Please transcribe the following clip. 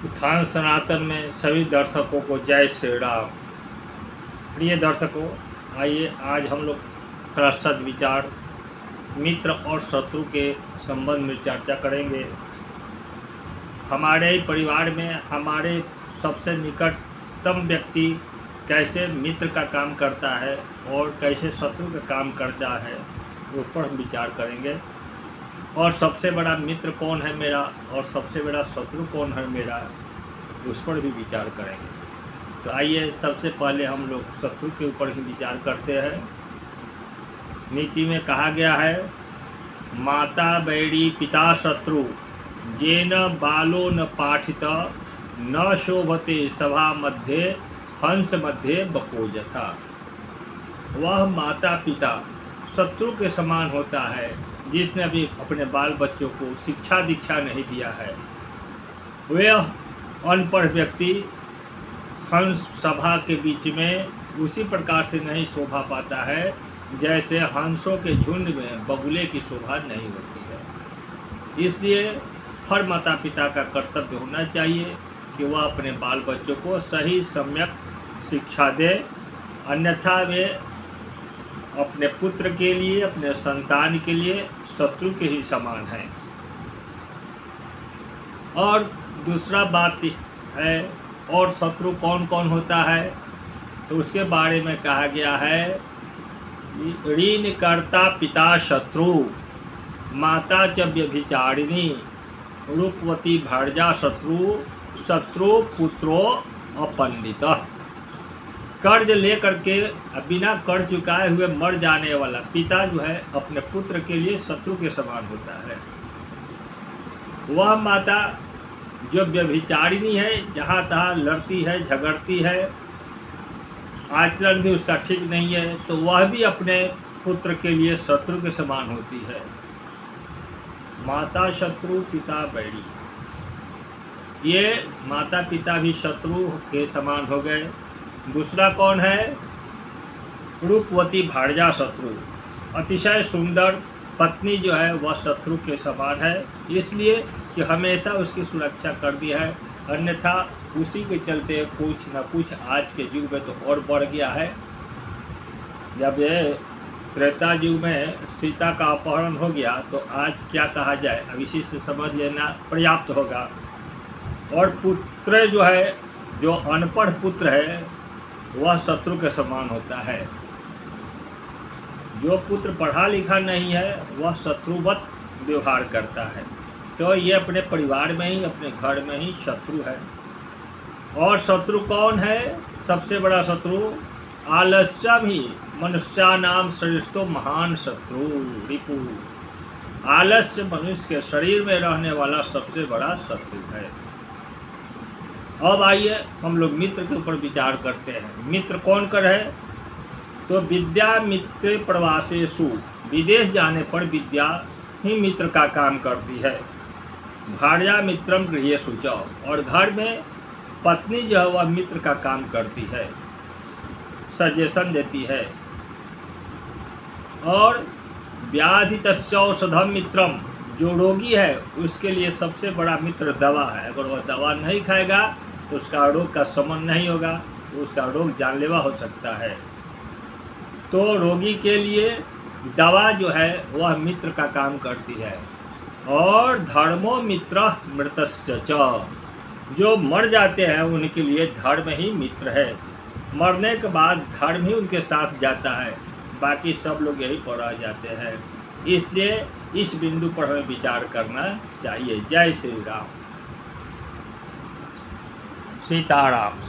उत्थान सनातन में सभी दर्शकों को जय श्री राम। प्रिय दर्शकों, आइए आज हम लोग थोड़ा सद्विचार मित्र और शत्रु के संबंध में चर्चा करेंगे। हमारे ही परिवार में हमारे सबसे निकटतम व्यक्ति कैसे मित्र का काम करता है और कैसे शत्रु का काम करता है, उस पर हम विचार करेंगे। और सबसे बड़ा मित्र कौन है मेरा और सबसे बड़ा शत्रु कौन है मेरा, उस पर भी विचार करेंगे। तो आइए सबसे पहले हम लोग शत्रु के ऊपर ही विचार करते हैं। नीति में कहा गया है, माता बैरी पिता शत्रु जेन बालो न पाठित न शोभते सभा मध्य हंस मध्य बकोजथा। वह माता पिता शत्रु के समान होता है जिसने अभी अपने बाल बच्चों को शिक्षा दीक्षा नहीं दिया है। वह अनपढ़ व्यक्ति हंस सभा के बीच में उसी प्रकार से नहीं शोभा पाता है जैसे हंसों के झुंड में बगुले की शोभा नहीं होती है। इसलिए हर माता पिता का कर्तव्य होना चाहिए कि वह अपने बाल बच्चों को सही सम्यक शिक्षा दे, अन्यथा वे अपने पुत्र के लिए, अपने संतान के लिए शत्रु के ही समान हैं। और दूसरा बात है, और शत्रु कौन कौन होता है, तो उसके बारे में कहा गया है, ऋण कर्ता पिता शत्रु माता च व्यभिचारिणी रूपवती भार्या शत्रु शत्रु पुत्रो अपंडित। कर्ज लेकर के बिना कर्ज चुकाए हुए मर जाने वाला पिता जो है अपने पुत्र के लिए शत्रु के समान होता है। वह माता जो व्यभिचारिणी है, जहाँ तहाँ लड़ती है, झगड़ती है, आचरण भी उसका ठीक नहीं है, तो वह भी अपने पुत्र के लिए शत्रु के समान होती है। माता शत्रु पिता बैरी, ये माता पिता भी शत्रु के समान हो गए। दूसरा कौन है, रूपवती भार्या शत्रु, अतिशय सुंदर पत्नी जो है वह शत्रु के समान है, इसलिए कि हमेशा उसकी सुरक्षा कर दी है, अन्यथा उसी के चलते कुछ न कुछ आज के युग में तो और बढ़ गया है। जब ये त्रेता युग में सीता का अपहरण हो गया तो आज क्या कहा जाए, अब इसी से समझ लेना पर्याप्त होगा। और पुत्र जो है, जो अनपढ़ पुत्र है वह शत्रु के समान होता है। जो पुत्र पढ़ा लिखा नहीं है वह शत्रुवत व्यवहार करता है। तो ये अपने परिवार में ही, अपने घर में ही शत्रु है। और शत्रु कौन है, सबसे बड़ा शत्रु आलस्यम ही मनुष्यानाम श्रेष्ठो महान शत्रु रिपु। आलस्य मनुष्य के शरीर में रहने वाला सबसे बड़ा शत्रु है। अब आइए हम लोग मित्र के ऊपर विचार करते हैं। मित्र कौन कर है, तो विद्या मित्र प्रवासेषु, विदेश जाने पर विद्या ही मित्र का काम करती है। भार्या मित्रम गृहेषु च, और घर में पत्नी जो है वह मित्र का काम करती है, सजेशन देती है। और व्याधि तस्य औषधम मित्रम, जो रोगी है उसके लिए सबसे बड़ा मित्र दवा है। अगर वह दवा नहीं खाएगा तो उसका रोग का शमन नहीं होगा, तो उसका रोग जानलेवा हो सकता है। तो रोगी के लिए दवा जो है वह मित्र का काम करती है। और धर्मो मित्र मृतस्य च, जो मर जाते हैं उनके लिए धर्म ही मित्र है। मरने के बाद धर्म ही उनके साथ जाता है, बाकी सब लोग यही पर रह जाते हैं। इसलिए इस बिंदु पर हमें विचार करना चाहिए। जय श्री राम। सीताराम।